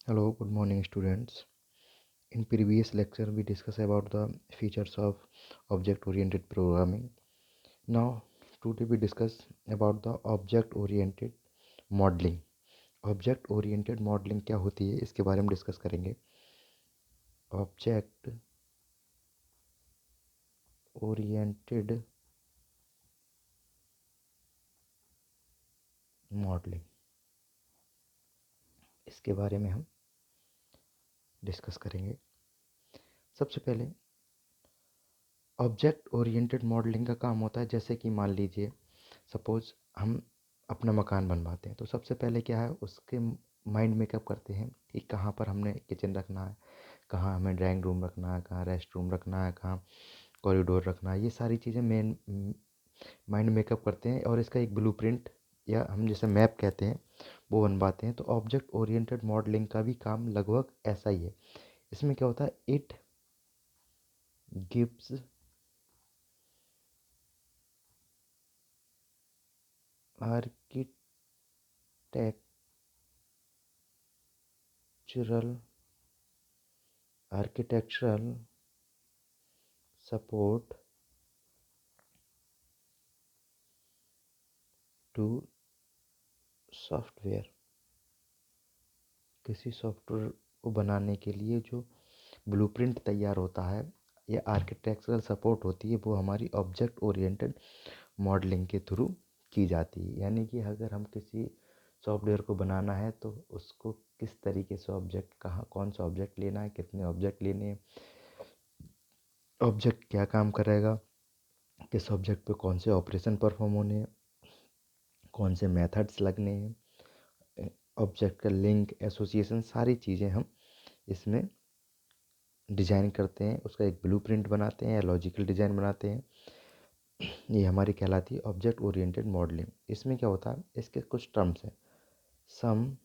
Hello, good morning students. In previous lecture we discussed about the features of object oriented programming. Now today we discuss about the object oriented modeling. Object oriented modeling क्या होती है इसके बारे में discuss करेंगे. Object oriented modeling इसके बारे में हम डिस्कस करेंगे. सबसे पहले ऑब्जेक्ट ओरिएंटेड मॉडलिंग का काम होता है, जैसे कि मान लीजिए सपोज हम अपना मकान बनवाते हैं तो सबसे पहले क्या है उसके माइंड मेकअप करते हैं कि कहाँ पर हमने किचन रखना है, कहाँ हमें ड्राइंग रूम रखना है, कहाँ रेस्ट रूम रखना है, कहाँ कॉरिडोर रखना है. ये सारी चीज़ें मेन माइंड मेकअप करते हैं और इसका एक ब्लूप्रिंट या हम जैसे मैप कहते हैं वो बनवाते हैं. तो ऑब्जेक्ट ओरिएंटेड मॉडलिंग का भी काम लगभग ऐसा ही है. इसमें क्या होता है, it gives architectural support to software. किसी सॉफ्टवेयर को बनाने के लिए जो ब्लूप्रिंट तैयार होता है या आर्किटेक्चरल सपोर्ट होती है वो हमारी ऑब्जेक्ट ओरिएंटेड मॉडलिंग के थ्रू की जाती है. यानी कि अगर हम किसी सॉफ्टवेयर को बनाना है तो उसको किस तरीके से ऑब्जेक्ट, कहाँ कौन सा ऑब्जेक्ट लेना है, कितने ऑब्जेक्ट लेने हैं, ऑब्जेक्ट क्या काम करेगा, किस ऑब्जेक्ट पे कौन से ऑपरेशन परफॉर्म होने हैं, कौन से मेथड्स लगने हैं, ऑब्जेक्ट का लिंक, एसोसिएशन, सारी चीज़ें हम इसमें डिज़ाइन करते हैं. उसका एक ब्लूप्रिंट बनाते हैं या लॉजिकल डिज़ाइन बनाते हैं. ये हमारी कहलाती है ऑब्जेक्ट ओरिएंटेड मॉडलिंग. इसमें क्या होता है, इसके कुछ टर्म्स हैं. Some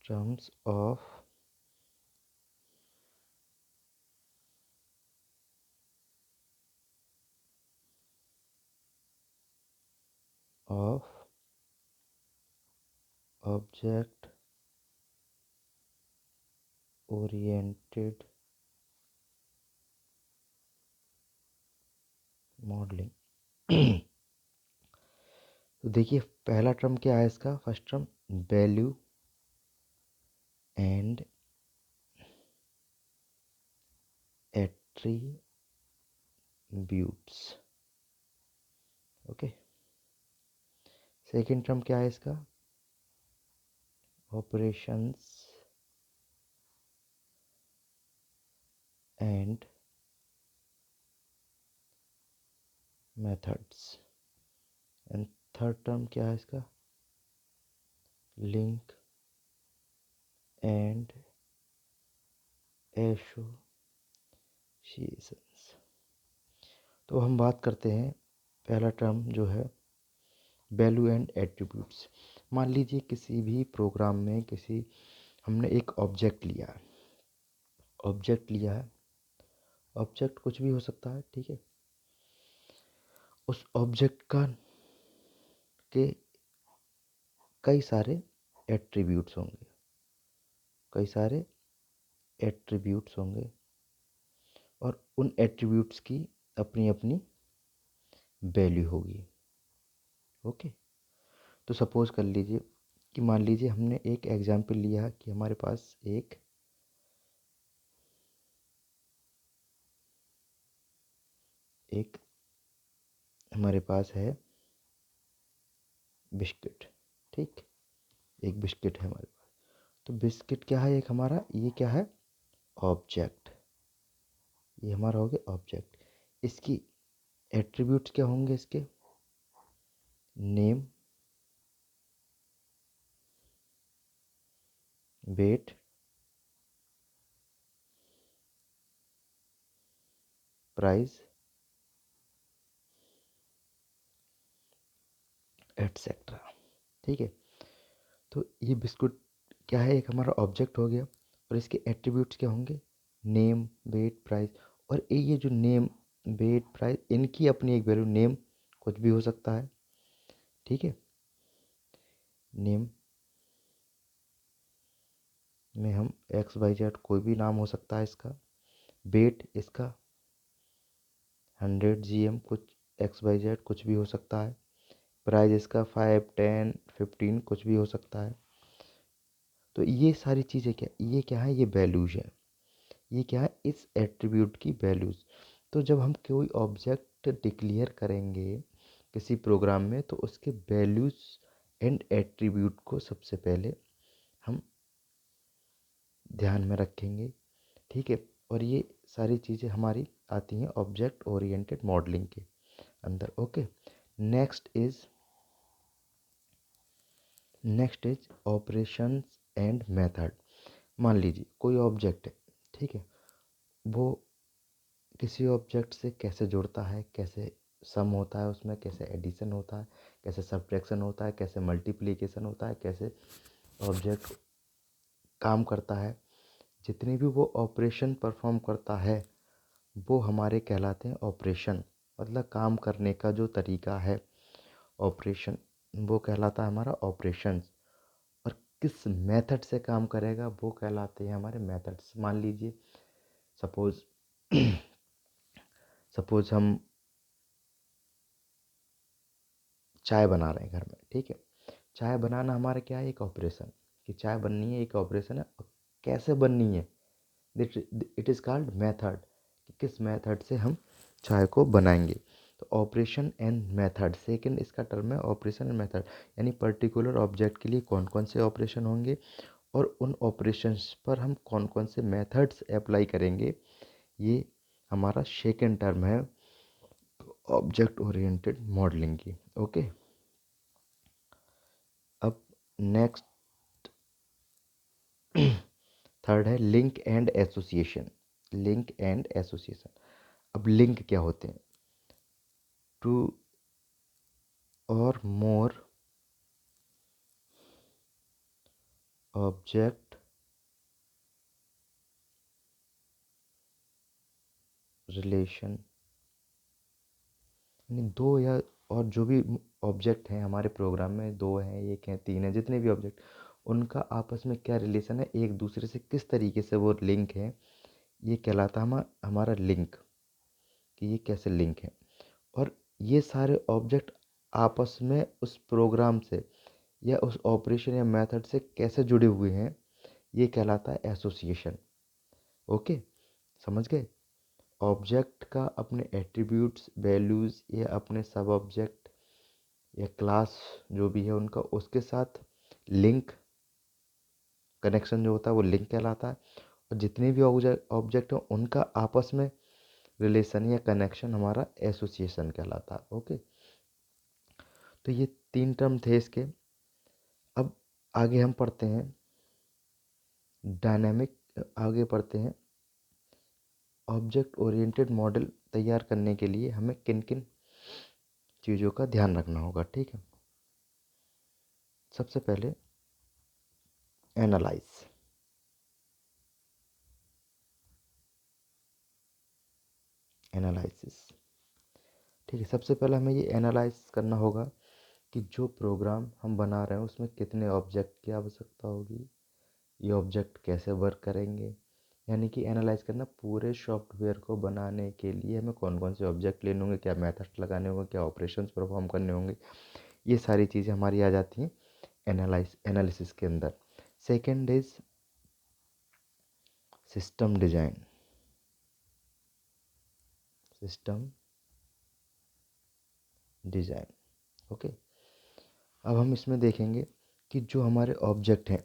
terms of object oriented modelling. तो देखिए पहला टर्म क्या है इसका. First term value and attributes. Okay. Second term क्या है इसका, operations and methods. And third term क्या है इसका, लिंक एंड एसोसिएशंस. तो हम बात करते हैं पहला टर्म जो है वैल्यू एंड एट्रीब्यूट्स. मान लीजिए किसी भी प्रोग्राम में हमने एक ऑब्जेक्ट लिया है. ऑब्जेक्ट कुछ भी हो सकता है, ठीक है. उस ऑब्जेक्ट का के कई सारे एट्रीब्यूट्स होंगे, और उन एट्रीब्यूट्स की अपनी अपनी वैल्यू होगी. ओके. तो सपोज कर लीजिए कि मान लीजिए हमने एक एग्जांपल लिया कि हमारे पास एक हमारे पास है बिस्किट. ठीक, एक बिस्किट है हमारे पास. तो बिस्किट क्या है, एक हमारा ये क्या है, ऑब्जेक्ट. ये हमारा हो गया ऑब्जेक्ट. इसकी एट्रीब्यूट्स क्या होंगे, इसके नेम, वेट, प्राइस, एटसेट्रा. ठीक है. तो ये बिस्कुट क्या है, एक हमारा ऑब्जेक्ट हो गया और इसके एट्रीब्यूट्स क्या होंगे, नेम, वेट, प्राइस. और ये जो नेम, वेट, प्राइस, इनकी अपनी एक वैल्यू, नेम कुछ भी हो सकता है, ठीक है। नेम में हम XYZ कोई भी नाम हो सकता है इसका। वेट इसका 100 GM कुछ XYZ कुछ भी हो सकता है। प्राइस इसका 5, 10, 15 कुछ भी हो सकता है। तो ये सारी चीज़ें क्या है, ये वैल्यूज है। ये क्या है, इस एट्रीब्यूट की वैल्यूज। तो जब हम कोई ऑब्जेक्ट डिक्लेयर करेंगे किसी प्रोग्राम में, तो उसके वैल्यूज एंड एट्रीब्यूट को सबसे पहले हम ध्यान में रखेंगे, ठीक है। और ये सारी चीज़ें हमारी आती हैं ऑब्जेक्ट ओरिएंटेड मॉडलिंग के अंदर, okay. Next is operations and method. मान लीजिए कोई ऑब्जेक्ट है, ठीक है, वो किसी ऑब्जेक्ट से कैसे जुड़ता है, कैसे सम होता है उसमें, कैसे एडिशन होता है, कैसे सब्ट्रैक्शन होता है, कैसे मल्टीप्लिकेशन होता है, कैसे ऑब्जेक्ट काम करता है, जितनी भी वो ऑपरेशन परफॉर्म करता है वो हमारे कहलाते हैं ऑपरेशन। मतलब काम करने का जो तरीका है ऑपरेशन, वो कहलाता है हमारा ऑपरेशंस। और किस मेथड से काम करेगा वो कहलाते हैं हमारे मेथड्स। मान लीजिए सपोज सपोज हम चाय बना रहे हैं घर में, ठीक है। चाय बनाना हमारा क्या है, एक ऑपरेशन, कि चाय बननी है, एक ऑपरेशन है। और कैसे बननी है, इट इज़ कॉल्ड मेथड, कि किस मेथड से हम चाय को बनाएंगे। तो ऑपरेशन एंड मेथड, सेकंड इसका टर्म है ऑपरेशन एंड मेथड। यानी पर्टिकुलर ऑब्जेक्ट के लिए कौन कौन से ऑपरेशन होंगे और उन ऑपरेशंस पर हम कौन कौन से मेथड्स अप्लाई करेंगे, ये हमारा सेकंड टर्म है ऑब्जेक्ट ओरिएंटेड मॉडलिंग की, ओके। अब नेक्स्ट थर्ड है link and association. Link and association, अब लिंक क्या होते हैं, टू और मोर ऑब्जेक्ट रिलेशन, यानी दो या और जो भी ऑब्जेक्ट हैं हमारे प्रोग्राम में, दो हैं, एक हैं, तीन हैं, जितने भी ऑब्जेक्ट, उनका आपस में क्या रिलेशन है, एक दूसरे से किस तरीके से वो लिंक है, ये कहलाता है हमारा लिंक, कि ये कैसे लिंक है। और ये सारे ऑब्जेक्ट आपस में उस प्रोग्राम से या उस ऑपरेशन या मेथड से कैसे जुड़े हुए हैं, ये कहलाता है एसोसिएशन, ओके। समझ गए। ऑब्जेक्ट का अपने एट्रीब्यूट्स, वैल्यूज़ या अपने सब ऑब्जेक्ट या क्लास जो भी है उनका, उसके साथ लिंक, कनेक्शन जो होता है वो लिंक कहलाता है। और जितने भी ऑब्जेक्ट हैं उनका आपस में रिलेशन या कनेक्शन हमारा एसोसिएशन कहलाता है, ओके। तो ये तीन टर्म थे इसके। अब आगे हम पढ़ते हैं डायनेमिक, आगे पढ़ते हैं ऑब्जेक्ट ओरिएंटेड मॉडल तैयार करने के लिए हमें किन किन चीज़ों का ध्यान रखना होगा, ठीक है। सबसे पहले एनालाइज, एनालिसिस, ठीक है। सबसे पहले हमें ये एनालाइज करना होगा कि जो प्रोग्राम हम बना रहे हैं उसमें कितने ऑब्जेक्ट की आवश्यकता होगी, ये ऑब्जेक्ट कैसे वर्क करेंगे। यानी कि एनालाइज करना पूरे सॉफ्टवेयर को बनाने के लिए हमें कौन कौन से ऑब्जेक्ट लेने होंगे, क्या मेथड्स लगाने होंगे, क्या ऑपरेशंस परफॉर्म करने होंगे, ये सारी चीज़ें हमारी आ जाती हैं एनालिसिस के अंदर। Second is system design, system design, okay. अब हम इसमें देखेंगे कि जो हमारे ऑब्जेक्ट हैं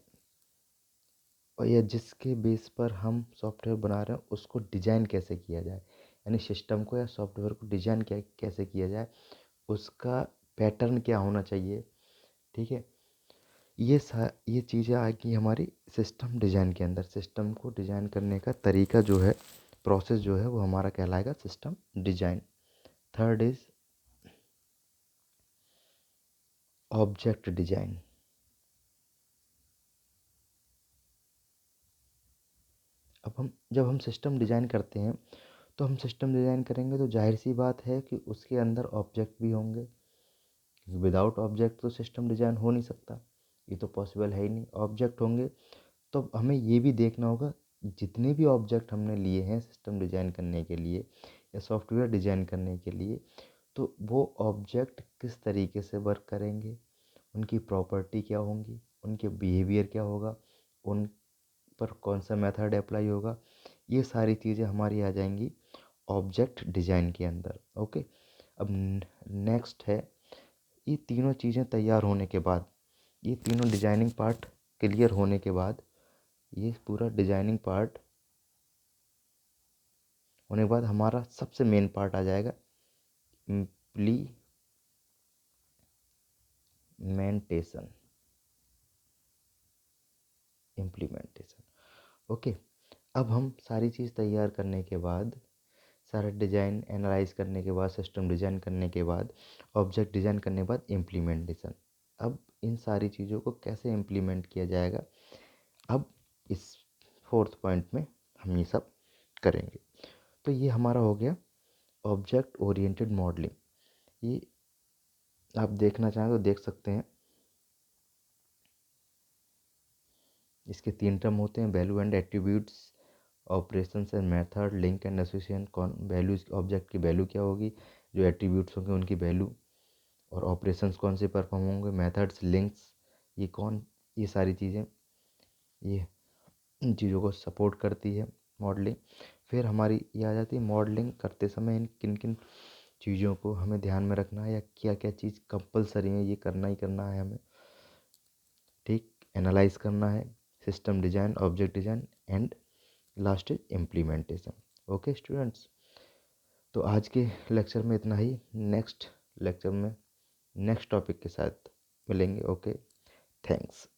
और या जिसके बेस पर हम सॉफ्टवेयर बना रहे हैं उसको डिजाइन कैसे किया जाए, यानी सिस्टम को या सॉफ्टवेयर को डिजाइन कैसे किया जाए, उसका पैटर्न क्या होना चाहिए, ठीक है। ये चीज़ें आएगी हमारी सिस्टम डिज़ाइन के अंदर। सिस्टम को डिज़ाइन करने का तरीका जो है, प्रोसेस जो है, वो हमारा कहलाएगा system design. Third is object design. अब हम जब हम सिस्टम डिज़ाइन करते हैं तो हम सिस्टम डिज़ाइन करेंगे तो जाहिर सी बात है कि उसके अंदर ऑब्जेक्ट भी होंगे। विदाउट ऑब्जेक्ट तो सिस्टम डिज़ाइन हो नहीं सकता, ये तो पॉसिबल है ही नहीं। ऑब्जेक्ट होंगे तो हमें ये भी देखना होगा जितने भी ऑब्जेक्ट हमने लिए हैं सिस्टम डिज़ाइन करने के लिए या सॉफ्टवेयर डिज़ाइन करने के लिए, तो वो ऑब्जेक्ट किस तरीके से वर्क करेंगे, उनकी प्रॉपर्टी क्या होंगी, उनके बिहेवियर क्या होगा, उन पर कौन सा मेथड अप्लाई होगा, ये सारी चीज़ें हमारी आ जाएंगी ऑब्जेक्ट डिज़ाइन के अंदर। ओके, अब नेक्स्ट है, ये तीनों चीज़ें तैयार होने के बाद, ये तीनों डिजाइनिंग पार्ट क्लियर होने के बाद, ये पूरा डिजाइनिंग पार्ट होने के बाद हमारा सबसे मेन पार्ट आ जाएगा इम्प्लीमेंटेशन। ओके, अब हम सारी चीज़ तैयार करने के बाद, सारा डिज़ाइन एनालाइज करने के बाद, सिस्टम डिज़ाइन करने के बाद, ऑब्जेक्ट डिज़ाइन करने के बाद इम्प्लीमेंटेशन। अब इन सारी चीज़ों को कैसे इम्प्लीमेंट किया जाएगा, अब इस फोर्थ पॉइंट में हम ये सब करेंगे। तो ये हमारा हो गया ऑब्जेक्ट ओरिएंटेड मॉडलिंग। ये आप देखना चाहें तो देख सकते हैं, इसके 3 टर्म होते हैं, value and attributes, operations and method, link and association. कौन वैल्यूज, ऑब्जेक्ट की वैल्यू क्या होगी, जो एट्रीब्यूट्स होंगे उनकी वैल्यू, और ऑपरेशंस कौन से परफॉर्म होंगे, मेथड्स, लिंक्स, ये सारी चीज़ें, ये इन चीज़ों को सपोर्ट करती है मॉडलिंग। फिर हमारी ये आ जाती है मॉडलिंग करते समय इन किन किन चीज़ों को हमें ध्यान में रखना है, या क्या क्या चीज़ कंपलसरी है, ये करना ही करना है हमें। ठीक, एनालाइज करना है, system design, object design, and last is implementation. Okay students, तो आज के लेक्चर में इतना ही। नेक्स्ट लेक्चर में नेक्स्ट टॉपिक के साथ मिलेंगे। Okay, thanks.